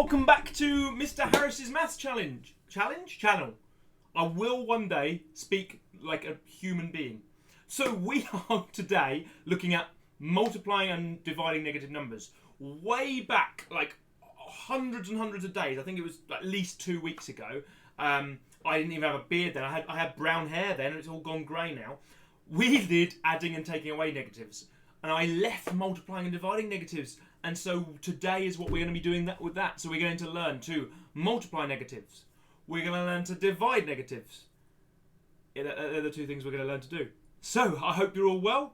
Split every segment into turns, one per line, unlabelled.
welcome back to Mr. Harris's Maths Channel. I will one day speak like a human being. So we are today looking at multiplying and dividing negative numbers. Way back, like hundreds and hundreds of days, I think it was at least 2 weeks ago. I didn't even have a beard then. I had brown hair then, and it's all gone grey now. We did adding and taking away negatives. And I left multiplying and dividing negatives. And so today is what we're going to be doing with that. So we're going to learn to multiply negatives. We're going to learn to divide negatives. They're the two things we're going to learn to do. So I hope you're all well.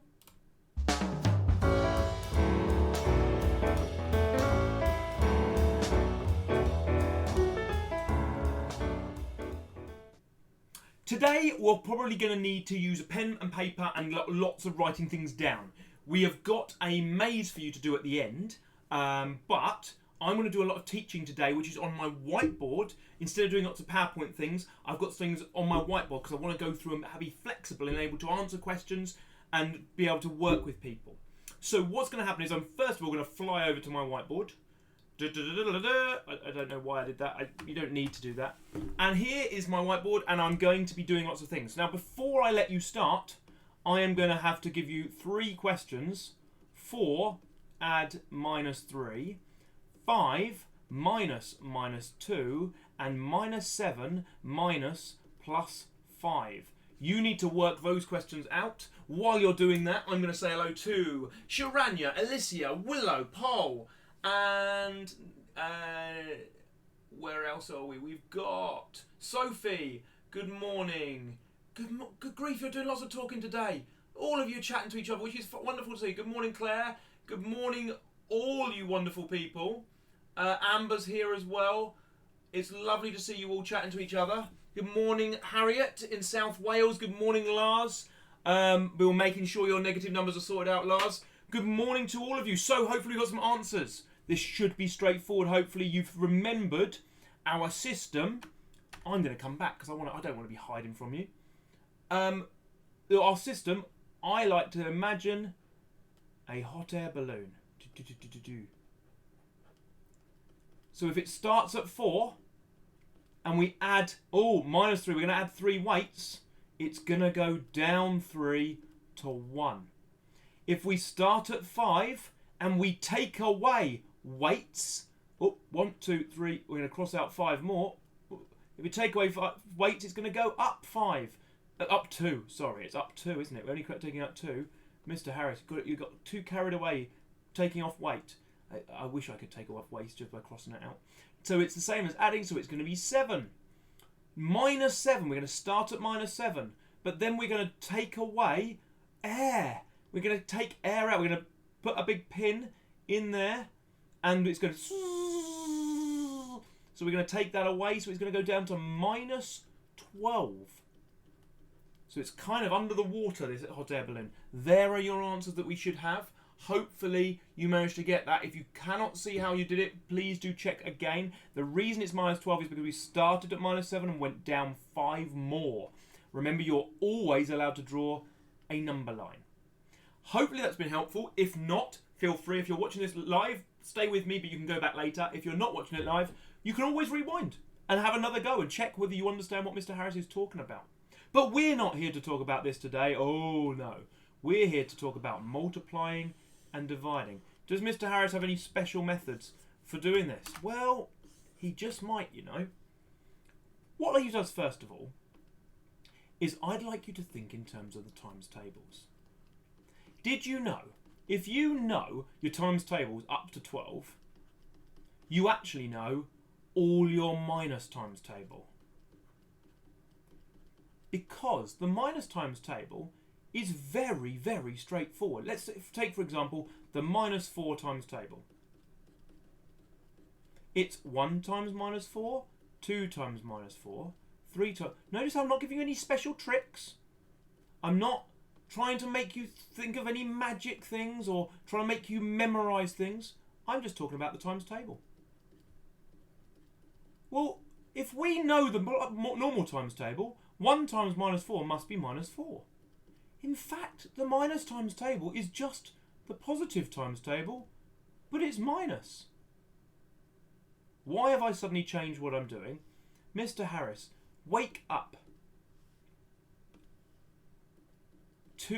Today we're probably going to need to use a pen and paper and lots of writing things down. We have got a maze for you to do at the end, but I'm going to do a lot of teaching today, which is on my whiteboard. Instead of doing lots of PowerPoint things, I've got things on my whiteboard because I want to go through and be flexible and able to answer questions and be able to work with people. So what's going to happen is I'm first of all going to fly over to my whiteboard. I don't know why I did that. You don't need to do that. And here is my whiteboard, and I'm going to be doing lots of things. Now, before I let you start, I am going to have to give you 3 questions. 4, add -3. 5, -2. And -7, minus +5. You need to work those questions out. While you're doing that, I'm going to say hello to Sharanya, Alicia, Willow, Paul, and where else are we? We've got Sophie. Good morning. Good grief, you're doing lots of talking today. All of you chatting to each other, which is wonderful to see. Good morning, Claire. Good morning, all you wonderful people. Amber's here as well. It's lovely to see you all chatting to each other. Good morning, Harriet in South Wales. Good morning, Lars. We were making sure your negative numbers are sorted out, Lars. Good morning to all of you. So hopefully you've got some answers. This should be straightforward. Hopefully you've remembered our system. I'm going to come back because I don't want to be hiding from you. Our system, I like to imagine a hot air balloon. So if it starts at 4 and we add, -3, we're going to add 3 weights, it's going to go down 3 to 1. If we start at 5 and we take away weights, 1, 2, 3, we're going to cross out 5 more. If we take away weights, it's going to go up 5. Up 2, sorry, it's up 2, isn't it? We're only taking out 2. Mr. Harris, you got too carried away taking off weight. I wish I could take off weight just by crossing it out. So it's the same as adding, so it's going to be 7. -7, we're going to start at -7, but then we're going to take away air. We're going to take air out. We're going to put a big pin in there, and it's going to... So we're going to take that away, so it's going to go down to -12. So it's kind of under the water, this hot air balloon. There are your answers that we should have. Hopefully you managed to get that. If you cannot see how you did it, please do check again. The reason it's -12 is because we started at -7 and went down 5 more. Remember, you're always allowed to draw a number line. Hopefully that's been helpful. If not, feel free. If you're watching this live, stay with me, but you can go back later. If you're not watching it live, you can always rewind and have another go and check whether you understand what Mr. Harris is talking about. But we're not here to talk about this today. Oh, no. We're here to talk about multiplying and dividing. Does Mr. Harris have any special methods for doing this? Well, he just might, you know. What he does, first of all, is I'd like you to think in terms of the times tables. Did you know, if you know your times tables up to 12, you actually know all your minus times table? Because the minus times table is very, very straightforward. Let's take, for example, the -4 times table. It's 1 times -4, 2 times -4, 3 times... Notice I'm not giving you any special tricks. I'm not trying to make you think of any magic things or trying to make you memorise things. I'm just talking about the times table. Well, if we know the normal times table, 1 times -4 must be -4. In fact, the minus times table is just the positive times table, but it's minus. Why have I suddenly changed what I'm doing? Mr. Harris, wake up.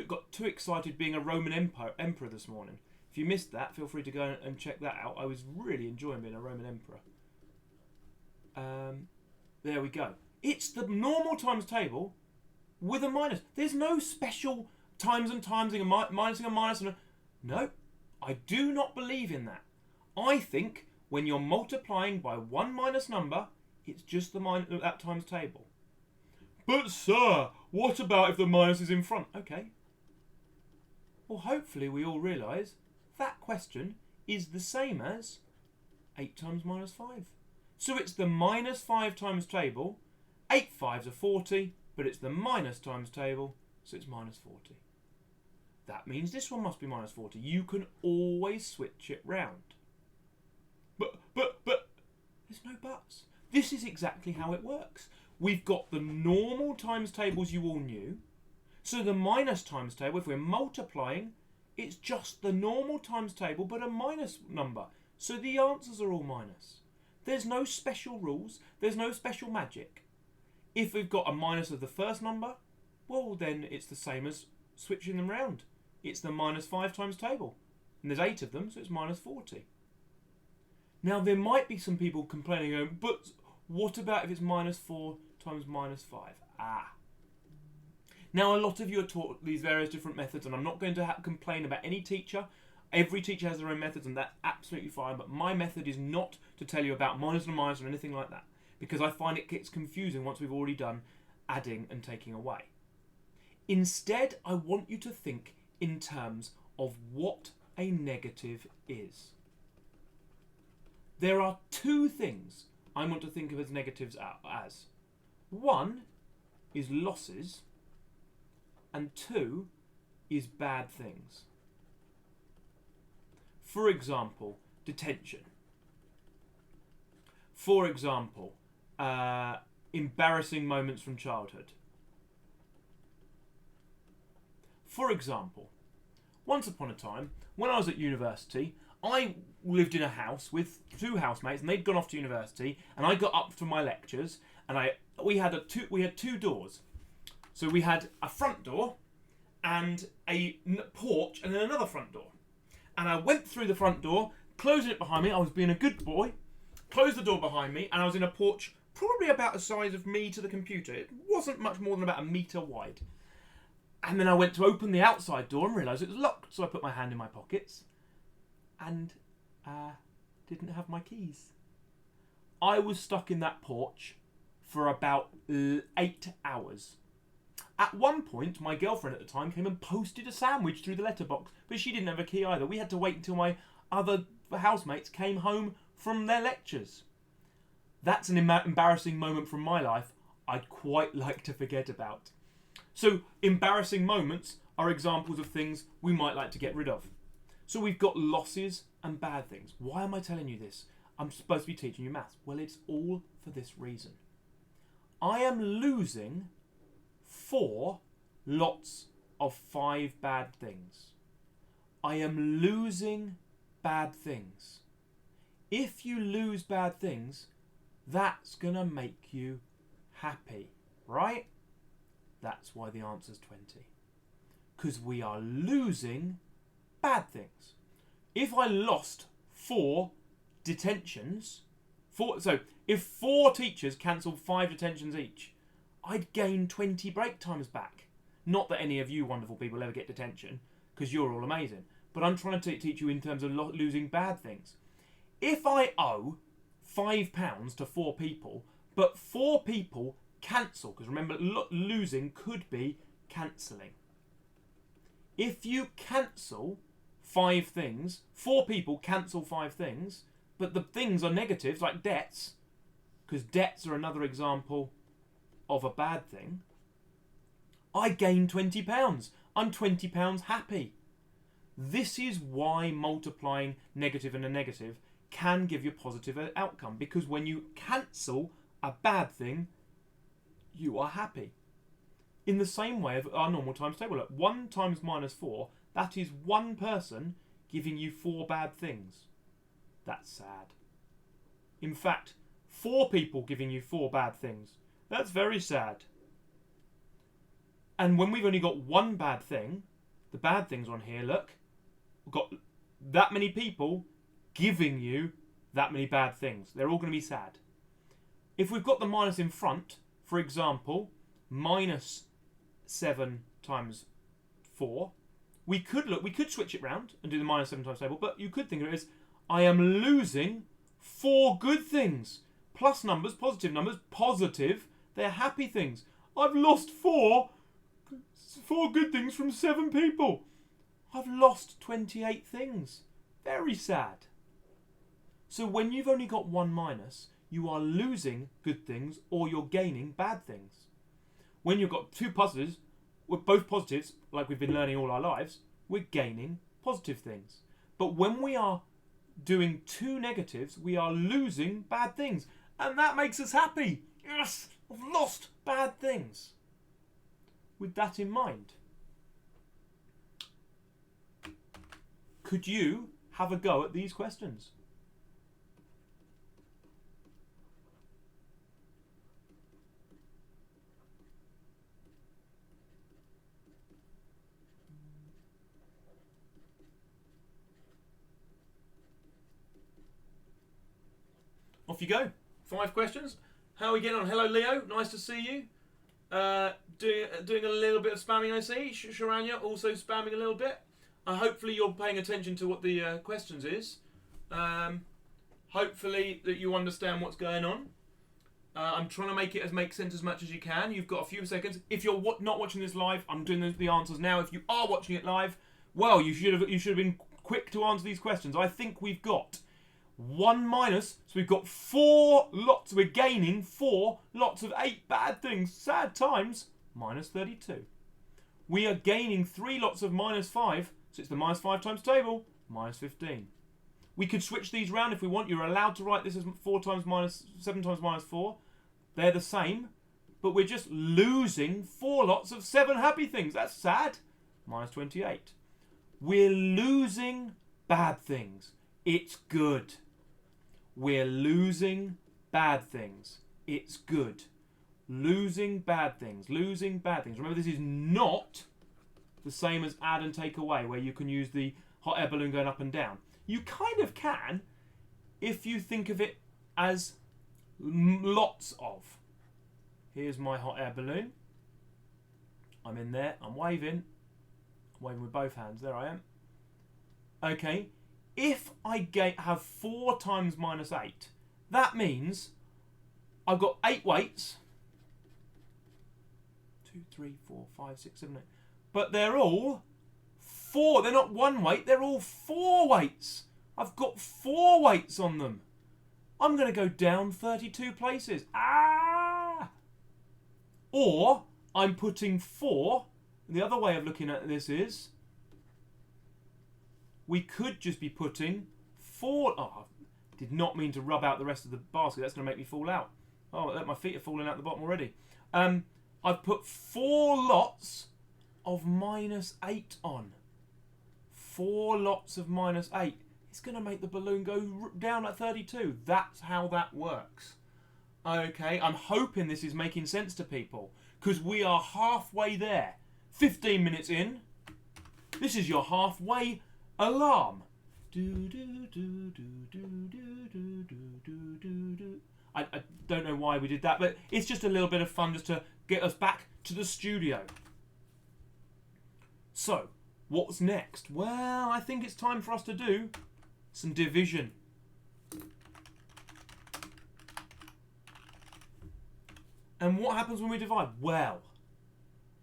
Got too excited being a Roman emperor this morning. If you missed that, feel free to go and check that out. I was really enjoying being a Roman emperor. There we go. It's the normal times table with a minus. There's no special times and timesing and minusing and minus. No, I do not believe in that. I think when you're multiplying by one minus number, it's just that times table. But sir, what about if the minus is in front? Okay. Well, hopefully we all realise that question is the same as 8 times minus 5. So it's the minus 5 times table. 8 5s are 40, but it's the minus times table, so it's minus 40. That means this one must be minus 40. You can always switch it round. But, there's no buts. This is exactly how it works. We've got the normal times tables you all knew. So the minus times table, if we're multiplying, it's just the normal times table, but a minus number. So the answers are all minus. There's no special rules. There's no special magic. If we've got a minus of the first number, well, then it's the same as switching them round. It's the minus 5 times table. And there's 8 of them, so it's minus 40. Now, there might be some people complaining, going, but what about if it's minus 4 times minus 5? Now, a lot of you are taught these various different methods, and I'm not going to complain about any teacher. Every teacher has their own methods, and that's absolutely fine. But my method is not to tell you about minus and minus or anything like that, because I find it gets confusing once we've already done adding and taking away. Instead, I want you to think in terms of what a negative is. There are 2 things I want to think of as negatives as. One is losses, and 2 is bad things. For example, detention. For example, embarrassing moments from childhood. For example, once upon a time, when I was at university, I lived in a house with 2 housemates, and they'd gone off to university, and I got up for my lectures, and we had 2 doors. So we had a front door and a porch and then another front door. And I went through the front door, closing it behind me. I was being a good boy. Closed the door behind me, and I was in a porch probably about the size of me to the computer. It wasn't much more than about 1 metre wide. And then I went to open the outside door and realised it was locked. So I put my hand in my pockets and didn't have my keys. I was stuck in that porch for about 8 hours. At one point, my girlfriend at the time came and posted a sandwich through the letterbox, but she didn't have a key either. We had to wait until my other housemates came home from their lectures. That's an embarrassing moment from my life I'd quite like to forget about. So, embarrassing moments are examples of things we might like to get rid of. So we've got losses and bad things. Why am I telling you this? I'm supposed to be teaching you maths. Well, it's all for this reason. I am losing 4 lots of 5 bad things. I am losing bad things. If you lose bad things, that's going to make you happy, right? That's why the answer's 20. Because we are losing bad things. If I lost 4 detentions, so if 4 teachers cancelled 5 detentions each, I'd gain 20 break times back. Not that any of you wonderful people ever get detention, because you're all amazing. But I'm trying to teach you in terms of losing bad things. If I owe £5 to 4 people, but 4 people cancel, because remember, losing could be cancelling. If you cancel 5 things, 4 people cancel 5 things, but the things are negatives, like debts, because debts are another example of a bad thing, I gain £20. I'm £20 happy. This is why multiplying negative and a negative can give you a positive outcome, because when you cancel a bad thing, you are happy. In the same way of our normal times table, look, 1 times minus 4, that is 1 person giving you 4 bad things. That's sad. In fact, 4 people giving you 4 bad things. That's very sad. And when we've only got 1 bad thing, the bad things on here, look, we've got that many people giving you that many bad things. They're all going to be sad. If we've got the minus in front, for example, minus 7 times 4, we could switch it round and do the minus 7 times table, but you could think of it as, I am losing 4 good things. Plus numbers, positive, they're happy things. I've lost 4 good things from 7 people. I've lost 28 things. Very sad. So when you've only got 1 minus, you are losing good things or you're gaining bad things. When you've got 2 positives, both positives, like we've been learning all our lives, we're gaining positive things. But when we are doing 2 negatives, we are losing bad things. And that makes us happy. Yes, I've lost bad things. With that in mind, could you have a go at these questions? Off you go. 5 questions. How are we getting on? Hello, Leo. Nice to see you. Doing a little bit of spamming, I see. Sharanya also spamming a little bit. Hopefully you're paying attention to what the questions is. Hopefully that you understand what's going on. I'm trying to make it make sense as much as you can. You've got a few seconds. If you're not watching this live, I'm doing the answers now. If you are watching it live, well, you should have been quick to answer these questions. I think we've got 1 minus, so we've got 4 lots. We're gaining 4 lots of 8 bad things. Sad times. Minus 32. We are gaining 3 lots of minus 5, so it's the minus 5 times table. Minus 15. We could switch these round if we want. You're allowed to write this as 4 times minus 7 times minus 4. They're the same, but we're just losing 4 lots of 7 happy things. That's sad. Minus 28. We're losing bad things. It's good. We're losing bad things. It's good. Losing bad things. Losing bad things. Remember, this is not the same as add and take away, where you can use the hot air balloon going up and down. You kind of can if you think of it as lots of. Here's my hot air balloon. I'm in there. I'm waving. I'm waving with both hands. There I am. Okay. If I have 4 times minus 8, that means I've got 8 weights. 2, 3, 4, 5, 6, 7, 8. But they're all 4. They're not 1 weight. They're all 4 weights. I've got 4 weights on them. I'm going to go down 32 places. Ah! Or I'm putting 4. The other way of looking at this is, we could just be putting 4... Oh, I did not mean to rub out the rest of the basket. That's going to make me fall out. Oh, look, my feet are falling out the bottom already. I've put 4 lots of minus 8 on. 4 lots of minus 8. It's going to make the balloon go down at 32. That's how that works. Okay, I'm hoping this is making sense to people, because we are halfway there. 15 minutes in. This is your halfway alarm. I don't know why we did that, but it's just a little bit of fun just to get us back to the studio. So, what's next? Well, I think it's time for us to do some division. And what happens when we divide? Well,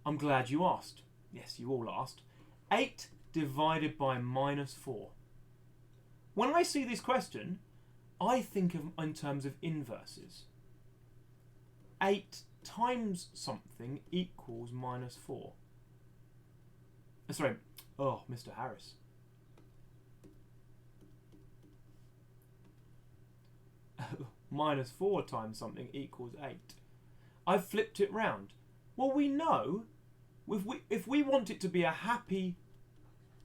I'm glad you asked. Yes, you all asked. 8 divided by minus 4. When I see this question, I think of in terms of inverses. 8 times something equals minus 4. Sorry. Oh, Mr. Harris. Minus 4 times something equals 8. I've flipped it round. Well, we know if we want it to be a happy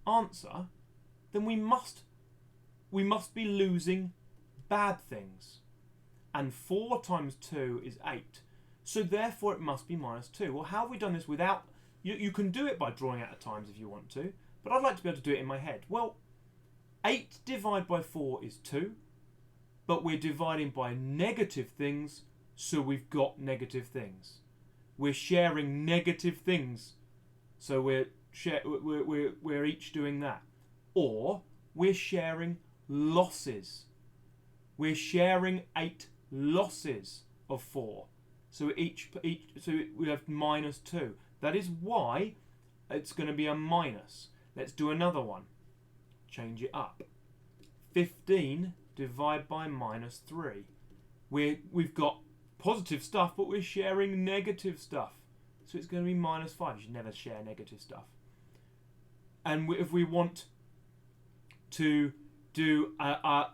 answer, then we must be losing bad things. And 4 times 2 is 8. So therefore it must be minus 2. Well, how have we done this without... You can do it by drawing out at times if you want to, but I'd like to be able to do it in my head. Well, 8 divided by 4 is 2, but we're dividing by negative things, so we've got negative things. We're sharing negative things, so we're each doing that. Or we're sharing losses. We're sharing 8 losses of 4. So we have minus 2. That is why it's going to be a minus. Let's do another one. Change it up. 15 divided by minus 3. We've got positive stuff, but we're sharing negative stuff. So it's going to be minus 5. You should never share negative stuff. And if we want to do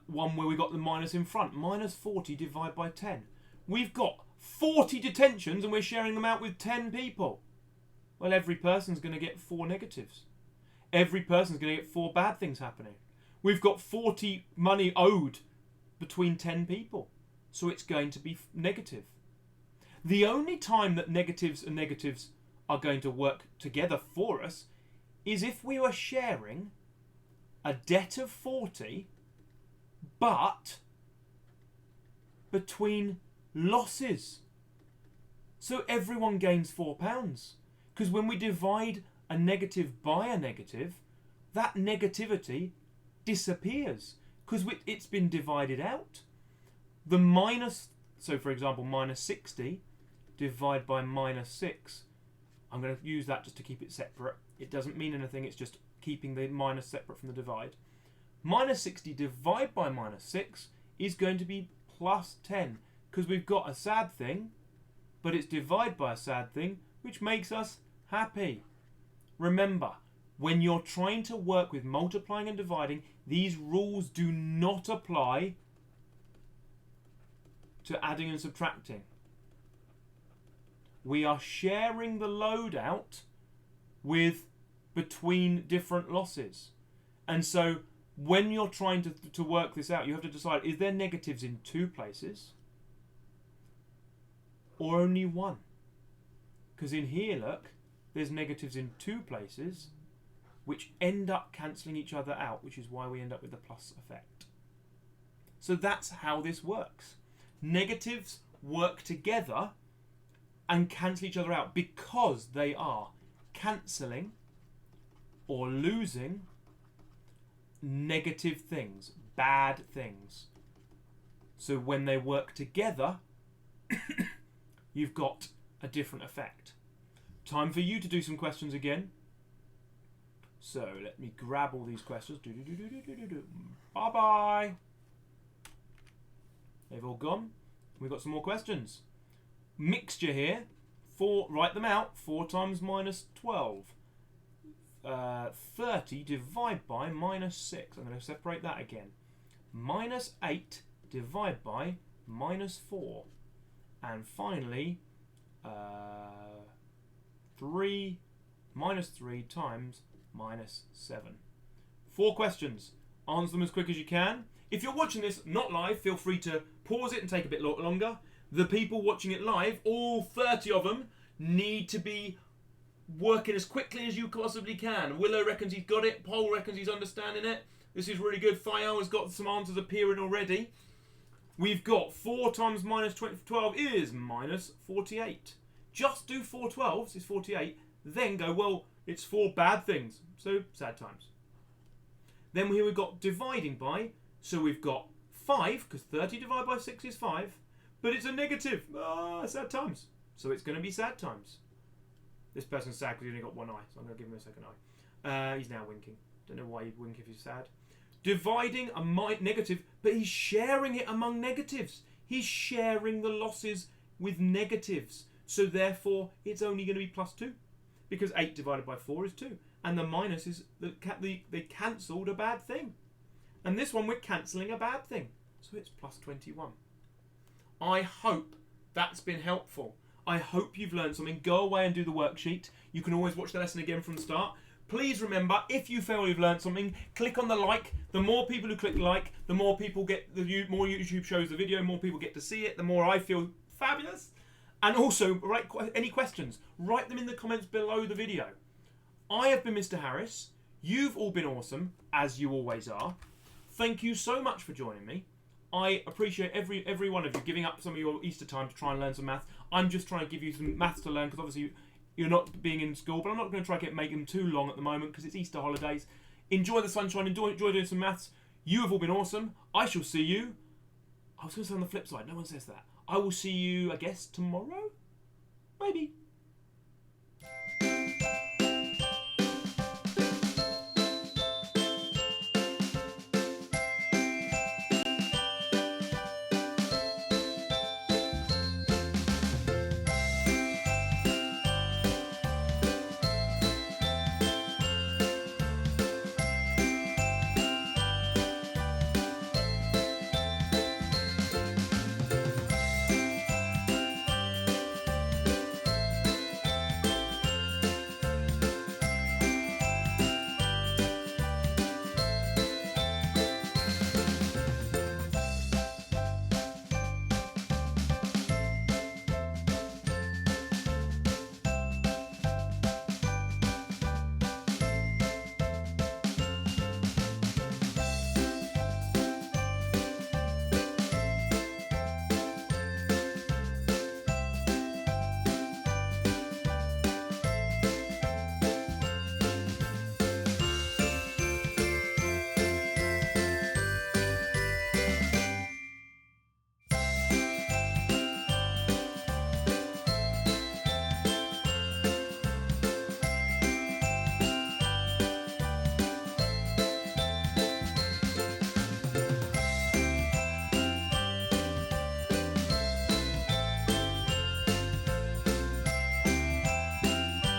one where we got the minus in front, minus 40 divided by 10. We've got 40 detentions and we're sharing them out with 10 people. Well, every person's going to get 4 negatives. Every person's going to get 4 bad things happening. We've got 40 money owed between 10 people. So it's going to be negative. The only time that negatives and negatives are going to work together for us is if we were sharing a debt of 40, but between losses. So everyone gains £4. Because when we divide a negative by a negative, that negativity disappears. Because it's been divided out. The minus, so for example, minus 60 divided by minus 6. I'm going to use that just to keep it separate. It doesn't mean anything, it's just keeping the minus separate from the divide. Minus 60 divided by minus 6 is going to be plus 10. Because we've got a sad thing, but it's divided by a sad thing, which makes us happy. Remember, when you're trying to work with multiplying and dividing, these rules do not apply to adding and subtracting. We are sharing the load out with between different losses. And so when you're trying to work this out, you have to decide, is there negatives in 2 places or only 1? Because in here, look, there's negatives in 2 places which end up cancelling each other out, which is why we end up with the plus effect. So that's how this works. Negatives work together and cancel each other out because they are cancelling or losing negative things, bad things. So when they work together, you've got a different effect. Time for you to do some questions again. So let me grab all these questions. Bye-bye. They've all gone. We've got some more questions. Mixture here. 4, write them out. 4 times minus 12. 30 divided by minus 6. I'm going to separate that again. Minus 8 divided by minus 4. And finally, 3 minus 3 times minus 7. 4 questions. Answer them as quick as you can. If you're watching this not live, feel free to pause it and take a bit longer. The people watching it live, all 30 of them, need to be working as quickly as you possibly can. Willow reckons he's got it. Paul reckons he's understanding it. This is really good. Fael has got some answers appearing already. We've got 4 times minus 12 is minus 48. Just do 4 12s is 48. Then go, well, it's 4 bad things. So, sad times. Then here we've got dividing by. So we've got 5, because 30 divided by 6 is 5. But it's a negative. Sad times. So it's going to be sad times. This person's sad because he only got 1 eye. So I'm going to give him a second eye. He's now winking. Don't know why he'd wink if he's sad. Dividing a negative, but he's sharing it among negatives. He's sharing the losses with negatives. So therefore, it's only going to be plus 2. Because 8 divided by 4 is 2. And the minus is, they cancelled a bad thing. And this one, we're cancelling a bad thing. So it's plus 21. I hope that's been helpful. I hope you've learned something. Go away and do the worksheet. You can always watch the lesson again from the start. Please remember, if you feel you've learned something, click on the like. The more people who click like, the more people get more YouTube shows the video, more people get to see it, the more I feel fabulous. And also, write any questions. Write them in the comments below the video. I have been Mr. Harris. You've all been awesome, as you always are. Thank you so much for joining me. I appreciate every one of you giving up some of your Easter time to try and learn some maths. I'm just trying to give you some maths to learn, because obviously you're not being in school, but I'm not going to try to make them too long at the moment because it's Easter holidays. Enjoy the sunshine, enjoy doing some maths. You have all been awesome. I shall see you. I was going to say on the flip side, no one says that. I will see you, I guess, tomorrow? Maybe.